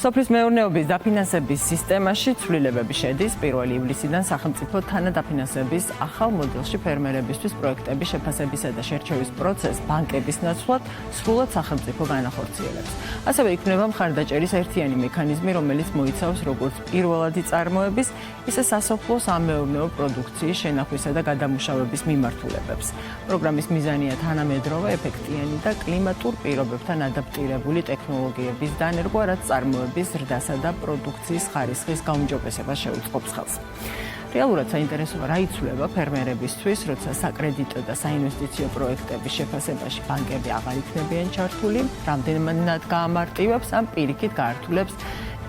სოფლის მეურნეობის დაფინანსების სისტემაში ცვლილებები შედის 1 ივლისიდან სახელმწიფო თანადაფინანსების ახალ მოდელში ფერმერებისთვის პროექტების შეფასებისა და შერჩევის პროცესს ბანკების ნაცვლად სრულად სახელმწიფო განახორციელებს. ასევე იქნება მხარდაჭერის ერთიანი მექანიზმი, რომელიც მოიცავს როგორც პირველადი წარმოების, ისე სასოფლო-სამეურნეო პროდუქციის შენახვისა და გადამუშავების მიმართულებებს. პროგრამის მიზანია თანამედროვე, ეფექტიანი და კლიმატურ პირობებთან ადაპტირებული ტექნოლოგიების დანერგვა, რაც წარმოების ზრდასა და პროდუქციის ხარისხის გაუმჯობესებას შეუწყობს ხელს. რეალურად საინტერესოა რა იცვლება ფერმერებისთვის, როცა საკრედიტო და საინვესტიციო პროექტების შეფასებაში ბანკები აღარ იქნებიან ჩართული, რამდენად გაამარტივებს ან პირიქით გაართულებს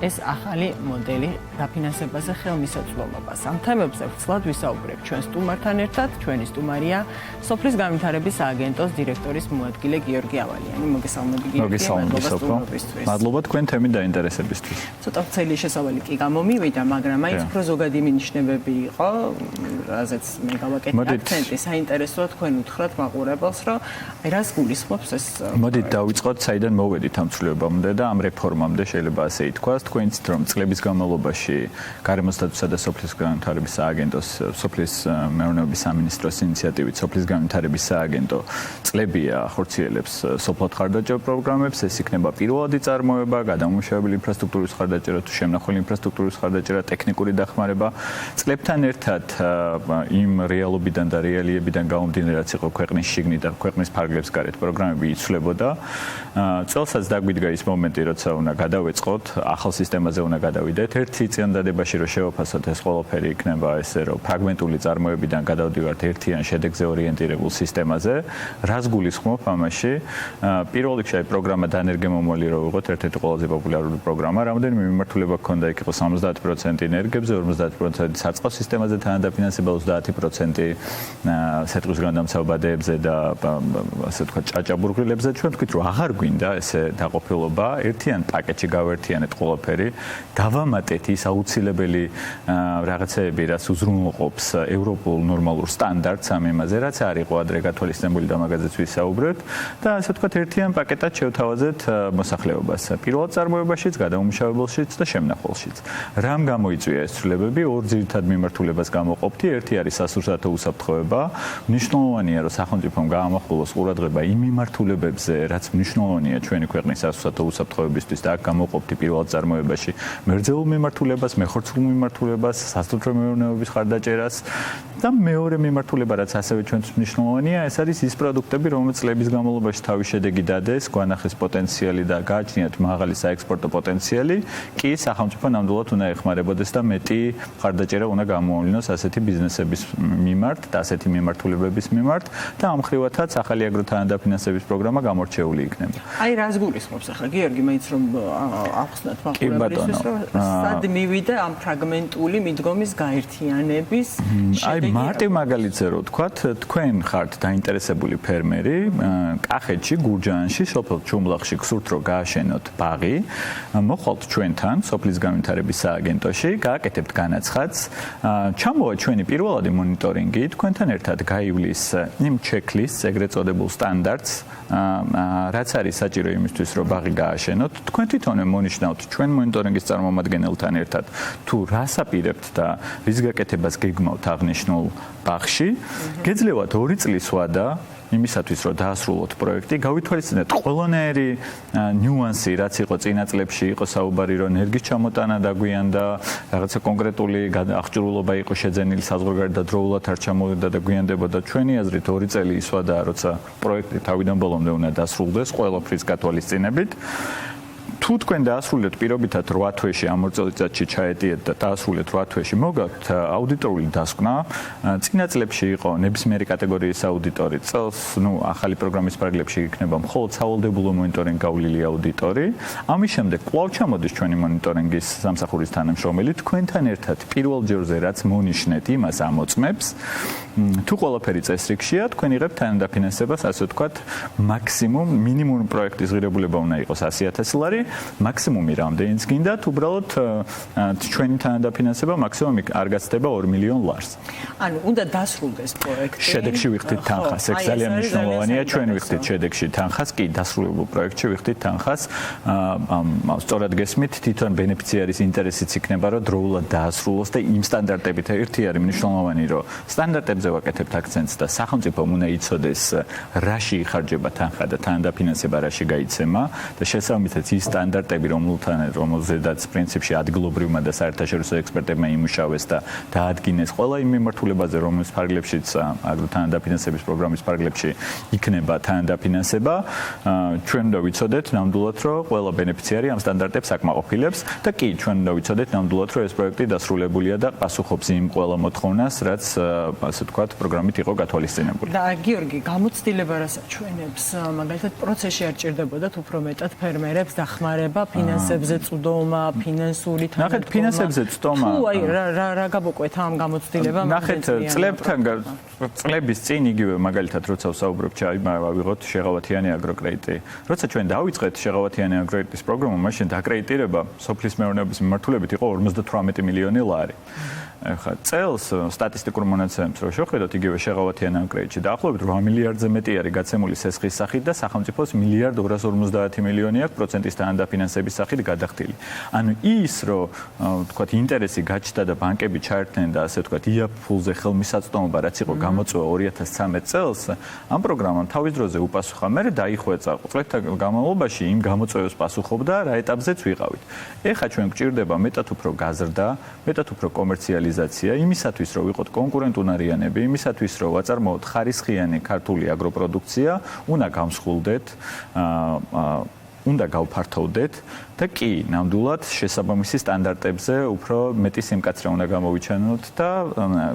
ეს ახალი მოდელი დაფინანსებაზე ხელმისაწვდომობას. ამ თემებზე ვრცლად ვისაუბრებ ჩვენ სტუმართან ერთად. ჩვენი სტუმარია სოფლის განვითარების სააგენტოს დირექტორის მოადგილე გიორგი ავალიანი. მოგესალმები გიორგი. მადლობა თქვენ თემით დაინტერესებისთვის. ცოტა ვრცელი შესავალი კი გამომივიდა, მაგრამ მაინც უფრო ზოგადი მინიშნებები იყო, რაზეც მე გავაკეთე აქცენტი. საინტერესოა თქვენ უთხრათ მაყურებელს, რომ რას გულისხმობს ეს. მოდით დავიწყოთ, საიდან მოვედით ამ ცვლილებამდე და ამ რეფორმამდე, შეიძლება ასე ითქვას. თქვენც რომ წლების განმავლობაში გარემოს დაცვისა და სოფლის განვითარების სააგენტოს, სოფლის მეურნეობის სამინისტროს ინიციატივით სოფლის განვითარების სააგენტო წლებია ახორციელებს სოფლად ხარდაჭერა პროგრამებს. ეს იქნება პირველადი წარმოება, გადამუშავებელი ინფრასტრუქტურის ხარდაჭერა თუ შემნახველი ინფრასტრუქტურის ხარდაჭერა, ტექნიკური დახმარება. წლებთან ერთად იმ რეალობიდან და რეალიებიდან გამომდინარე, რაც იყო ქვეყნის შიგნით და ქვეყნის ფარგლებს გარეთ პროგრამები იცვლებოდა. წელსაც დაგვიდგა ის მომენტი, როცა უნდა გადავეწყოთ ახალ სისტემაზე უნდა გადავიდეთ. ერთი წინადადებაში რომ შევაფასოთ ეს ყველაფერი იქნება ესე რომ ფრაგმენტული წარმოებიდან გადავდივართ ერთიან შედეგზე ორიენტირებულ სისტემაზე. რას გულისხმობ ამაში? პირველ რიგში პროგრამა დანერგემომალი რო ვიღოთ, ერთ-ერთი ყველაზე პოპულარული პროგრამა. რამდენიმე მიმართულება გქონდა, იქ იყო 70% ენერგიებზე, 50% საწყო სისტემაზე თანადაფინანსება, 30% სეტყვის განმცავებადეებზე და ასე ვთქვათ ჭაჭაბურღილებზე. ჩვენ ვთქვით რომ აღარ გვინდა ესე დაყოფილობა, ერთიან პაკეტში გავერთიანეთ ყველაფერი, დავამატეთ ის აუცილებელი რაღაცეები, რაც უზრუნველყოფს ევროპულ ნორმალურ სტანდარტს ამ ემაზე, რაც არ იყო ადრე გათვალისწინებული და მაგაზეც ვისაუბრეთ და ასე ვთქვათ ერთიან პაკეტად შევთავაზეთ მოსახლეობას. პირველ წარმოებაშიც, გადამუშავებელშიც და შემნახველშიც. რამ გამოიწვია ეს ცვლილებები? ორ ძირითად მიმართულებას გამოყოფთი. ერთი არის სასურსათო უსაფრთხოება. მნიშვნელოვანია, რომ სახელმწიფომ გაამახვილოს ყურადღება იმ მიმართულებებზე, რაც მნიშვნელოვანია ჩვენი ქვეყნის სასურსათო უსაფრთხოებისთვის და აქ გამოყოფთი პირველ წარმოებაში მერძეულ მიმართულებას, მეხორცულ მიმართულებას, სასოფლო მეურნეობის ხარდაჭერას და მეორე მიმართულება, რაც ასევე ჩვენთვის მნიშვნელოვანია, ეს არის ის პროდუქტები, რომელთაც წლების განმავლობაში თავის შედეგი დადეს, გვანახეს პოტენციალი და გააჩნიათ მაღალი საექსპორტო პოტენციალი, კი სახელმწიფო ნამდვილად უნდა ეხმარებოდეს და მეტი ხარდაჭერა უნდა გამოავლინოს ასეთი ბიზნესების მიმართ და ასეთი მიმართულებების მიმართ და ამ ხრივათაც ახალი აგროთანადაფინანსების პროგრამა გამორჩეული იქნება. აი რას გულისხმობს ახლა გიორგი, მაინც რომ ახსნათ მაყურებლისთვის, რომ სად მივიდა ამ ფრაგმენტული მიდგომის გაერთიანების შედეგი? აი მარტივ მაგალითზე რო ვთქვათ, თქვენ ხართ დაინტერესებული ფერმერი, კახეთში, გურჯაანში, სოფელ ჩუმლახში გსურთ რომ გააშენოთ ბაღი, მოხვალთ ჩვენთან, სოფლის განვითარების სააგენტოში, გააკეთებთ განაცხადს, ჩამოვა ჩვენი პირველადი მონიტორინგი, თქვენთან ერთად გაივლის იმ ჩექლისტს, ეგრეთ წოდებულ სტანდარტს, რაც არის საჭირო იმისთვის, რომ ბაღი გააშენოთ. თქვენ თვითონვე მონიშნავთ ჩვენ მონიტორინგის წარმომადგენელთან ერთად თუ რას აპირებთ და რის გაკეთებას გეგმავთ აღნიშნულ ბაღში. გეძლევათ 2 წლის ვადა იმისათვის, რომ დაასრულოთ პროექტი, გავითვალისწინეთ ყველანაირი ნიუანსი, რაც იყო წინა წლებში, იყო საუბარი, რომ ენერგიის ჩამოტანა დაგვიანდა, რაღაცა კონკრეტული აღჭურვილობა იყო შეძენილი საზღვარგარეთ და დროულად არ ჩამოვიდა და გვიანდებოდა. ჩვენი აზრით 2 წელი ის ვადაა, როცა პროექტი თავიდან ბოლომდე უნდა დასრულდეს ყველაფრის გათვალისწინებით. თუ თქვენ დაასრულეთ პირობითად 8 თვეში ამ წელიწადში ჩაეტიეთ და დაასრულეთ 8 თვეში, მოგაქვთ აუდიტორული დასკვნა. წინა წლებში იყო ნებისმიერი კატეგორიის აუდიტორი. წელს, ახალი პროგრამის ფარგლებში იქნება მხოლოდ სავალდებულო მონიტორინგ გავლილი აუდიტორი. ამის შემდეგ კვლავ ჩამოდის ჩვენი მონიტორინგის სამსახურის თანამშრომელი თქვენთან ერთად პირველ ჯერზე რაც მონიშნეთ, იმას ამოწმებს. თუ ყველაფერი წესრიგშია, თქვენ იღებთ თანადაფინანსებას, ასე ვთქვათ, მაქსიმუმ მინიმუმ პროექტის ღირებულება უნდა იყოს 100,000 ლარი. მაქსიმუმი რამდენიც გინდათ, უბრალოდ ჩვენი თანადაფინანსება მაქსიმუმი არ გაცდება 2 მილიონ ლარს. ანუ უნდა დასრულდეს პროექტი. შედეგში ვიხდით თანხას. ეს ძალიან მნიშვნელოვანია, ჩვენ ვიხდით შედეგში თანხას, კი, დასრულებულ პროექტში ვიხდით თანხას. სწორად გესმით, თვითონ ბენეფიციარის ინტერესიც იქნება, რომ დროულად დაასრულოს და იმ სტანდარტებით ერთი არის მნიშვნელოვანი, რომ სტანდარტებზე ვაკეთებთ აქცენტს და სახელმწიფომ უნდა იცოდეს, რაში იხარჯება თანხა და თანადაფინანსება რაში გაიცემა და შესაბამისად ის სტანდარტები, რომელზედაც პრინციპში ადგილობრივმა და საერთაშორისო ექსპერტებმა იმუშავეს და დაადგინეს ყველა იმ მიმართულებაზე, რომლის ფარგლებშიც აგროთანადაფინანსების პროგრამის ფარგლებში იქნება თანადაფინანსება, ჩვენ უნდა ვიცოდეთ ნამდვილად, რომ ყველა ბენეფიციარი ამ სტანდარტებს აკმაყოფილებს და კი, ჩვენ უნდა ვიცოდეთ ნამდვილად, რომ ეს პროექტი დასრულებულია და პასუხობს იმ ყველა მოთხოვნას, რაც ასე ვთქვათ, პროგრამით იყო გათვალისწინებული. და გიორგი, გამოცდილება რასაც ჩვენებს, მაგალითად პროცესში არ ჭირდებოდათ უფრო მეტად ფერმერებს დახმარება, ფინანსებზე წვდომა, ფინანსური თანადგომა. ნახეთ, ფინანსებზე წვდომა. თუ აი რა გამოკვეთა ამ გამოცდილებამ? ნახეთ, წლების წინ იგივე მაგალითად როცა ვსაუბრობ, ავიღოთ შეღავათიანი აგროკრედიტი. როცა ჩვენ დავიწყეთ შეღავათიანი აგროკრედიტის პროგრამა, მაშინ დაკრედიტირება სოფლის მეურნეობის მიმართულებით იყო 58 მილიონი ლარი. ახლა წელს სტატისტიკურ მონაცემებს რო შევხედოთ, იგივე შეღავათიან კრედიტში დაახლოებით 8 მილიარდზე მეტი არის გაცემული სესხის სახით და სახელმწიფოს 1.250 მილიონი აქვს პროცენტის თანადაფინანსების სახით გადახდილი. ანუ ის რომ თქვათ ინტერესი გაჩნდა და ბანკები ჩაერთნენ და ასე თქვათ იაფულზე ხელმისაწვდომობა რაც იყო გამოწვევა 2013 წელს, ამ პროგრამამ თავის დროზე უპასუხა. მე დაიხვეწა წლთა განმავლობაში იმ გამოწვევებს პასუხობდა, რა ეტაპზეც ვიყავით. ეხლა ჩვენ გვჭირდება მეტად უფრო გაზრდა, მეტად უფრო კომერციალიზაცია იმისათვის, რომ ვიყოთ კონკურენტუნარიანები, იმისათვის, რომ ვაწარმოოთ ხარისხიანი ქართული აგროპროდუქცია, უნდა გამსხვილდეთ, უნდა გავფართოვდეთ და კი, ნამდვილად შესაბამისი სტანდარტებზე უფრო მეტი სიმკაცრე უნდა გამოვიჩენოთ და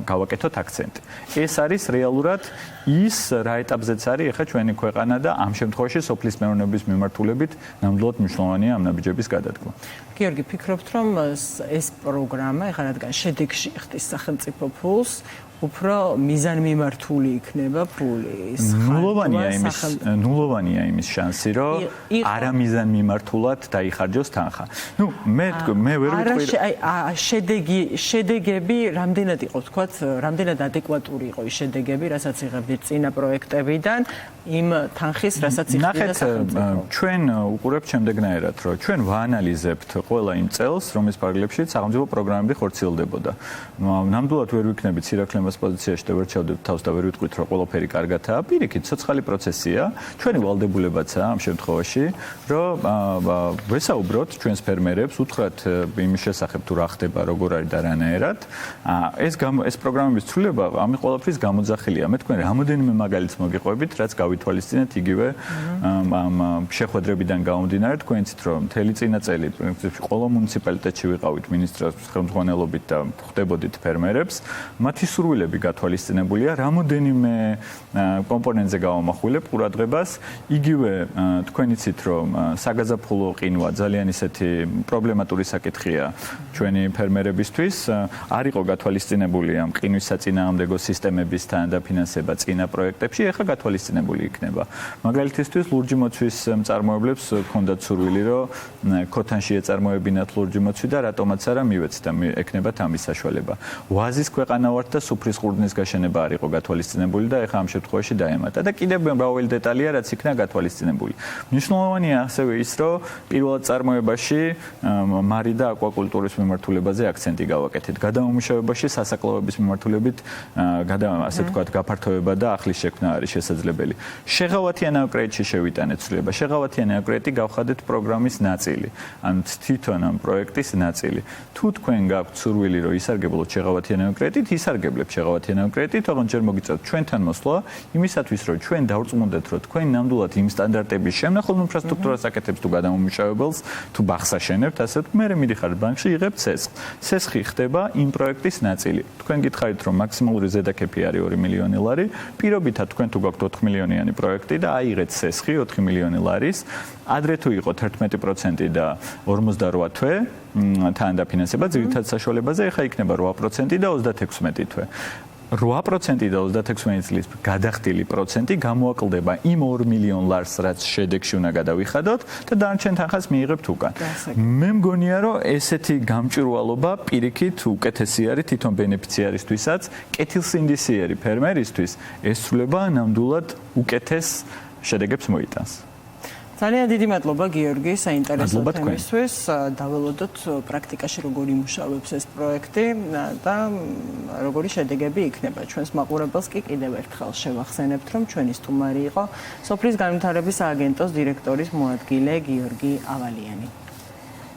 გავაკეთოთ აქცენტი. ეს არის რეალურად ის რა ეტაპზეც არის ახლა ჩვენი ქვეყანა და ამ შემთხვევაში სოფლის მეურნეობის მიმართულებით ნამდვილად მნიშვნელოვანია ამ ნაბიჯების გადადგმა. გიორგი, ფიქრობთ, რომ ეს პროგრამა, ახლა რადგან შედეგში იხდის სახელმწიფო ფულს, უფრო მიზანმიმართული იქნება ფულის. ნულოვანია იმის შანსი, რომ არამიზანმიმართულად დაიხარჯოს თანხა. მე ვერ ვიტყვი, შედეგები რამდენად იყო, თქვათ, რამდენად ადეკვატური იყო ის შედეგები, რასაც იღებდით წინა პროექტებიდან, იმ თანხის, რასაც იღებდა სახელმწიფო. ჩვენ უყურებთ შემდეგნაირად, რომ ჩვენ ვაანალიზებთ ყველა იმ წელს, რომლის ფარგლებში სახელმწიფო პროგრამები ხორციელდებოდა. ნამდვილად ვერ ვიქნებით სირაქლემას პოზიციაში და ვერ ჩავდებთ თავს და ვერ ვიტყვით, რომ ყველაფერი კარგადაა. პირიქით, ცოცხალი პროცესია. ჩვენი ვალდებულებაცაა ამ შემთხვევაში, რომ ვესაუბროთ ჩვენს ფერმერებს, უთხრათ იმის შესახებ თუ რა ხდება, როგორ არის და რანაირად. ეს პროგრამების ცვლილება ამ ყველაფრის გამოძახილია. მე თქვენ რამოდენიმე მაგალითს მოგიყვებით, რაც გავითვალისწინეთ იგივე ამ შეხვედრებიდან გამომდინარე, თქვენ იცით, რომ მთელი წინა წელი პრინციპში ყველა მუნიციპალიტეტში ვიყავით მინისტროს ხელმძღვანელობით და ხვდებოდით ფერმერებს. მათი სურვილები გათვალისწინებულია, რამოდენიმე კომპონენტზე გავამახვილებ ყურადღებას. იგივე თქვენ იცით, რომ საგაზაფხულო ყინვა ძალიან ისეთი პრობლემატური საკითხია ჩვენი ფერმერებისთვის. არ იყო გათვალისწინებული ამ ყინვის საწინააღმდეგო სისტემების თანადაფინანსება წინა პროექტებში, ეხლა გათვალისწინებული იქნება. მაგალითისთვის ლურჯი მოცვის მწარმოებლებს ჰქონდათ სურვილი, რომ ქოთანში ეწარმოებინათ ლურჯი მოცვი და რატომაც არა მივეცით და ექნებათ ამის საშუალება. ვაზის ქვეყანა ვართ და სუფრის ყურძნის გაშენება არ იყო გათვალისწინებული და ეხლა ამ შემთხვევაში დაემატა და კიდევ მრავალი დეტალია, რაც იქნა გათვალისწინებული. მნიშვნელოვანია ასევე ის, რომ პირველად წარმოებაში მარი და აკვაკულტურის მიმართულებაზე აქცენტი გავაკეთეთ. გადამამუშავებაში სასაკლოვების მიმართულებით ასე ვთქვათ, გაფართოება და ახლის შექმნა არის შესაძლებელი. შეღავათიან კრედიტში შევიტანეთ ცვლილება. შეღავათიან კრედიტი გავხადეთ პროგრამის ნაწილი, ან თვითონ ამ პროექტის ნაწილი. თუ თქვენ გაქვთ სურვილი, რომ ისარგებლოთ შეღავათიან კრედიტით, ისარგებლებთ შეღავათიან კრედიტით, თუმცა ჯერ მოგიწევთ ჩვენთან მოსვლა, იმისათვის, რომ ჩვენ დავწმუნდეთ, რომ თქვენ ნამდვილად იმ სტანდარტების შემნახულ ინფრასტრუქტურას აკეთებთ თუ გადამამუშავებელს, თუ ბაღს აშენებთ, ასე ვთქვათ, მე მიდიხართ ბანკში, იღებთ სესხს. სესხი ხდება იმ პროექტის ნაწილი. თქვენ გითხარით, რომ მაქსიმალური ზედაკეფი არის 2 მილიონი ლარი, პირობითად თქვენ თუ გაქვთ 4 მილიონიანი პროექტი და აიღეთ სესხი 4 მილიონი ლარის, ადრე თუ იყო 11% და 48 თვე თანადაფინანსება ძირითად საშუალებაზე, ეხლა იქნება 8% და 36 თვე. 8% და 36 წლის გადახდილი პროცენტი გამოაკლდება იმ 2 მილიონ ლარს, რაც შედეგში უნდა გადავიხადოთ და დანარჩენ თანხას მიიღებთ უკან. მე მგონია, რომ ესეთი გამჭვირვალობა პირიქით უკეთესი არის თვითონ ბენეფიციარისთვისაც, კეთილსინდისიერი ფერმერისთვის ეს ცვლილება ნამდვილად უკეთეს შედეგებს მოიტანს. ძალიან დიდი მადლობა გიორგი, საინტერესო თემისთვის. დაველოდოთ პრაქტიკაში როგორი იმუშავებს ეს პროექტი და როგორი შედეგები იქნება. ჩვენს მაყურებელს კი კიდევ ერთხელ შევახსენებთ, რომ ჩვენი სტუმარი იყო სოფლის განვითარების სააგენტოს დირექტორის მოადგილე გიორგი ავალიანი.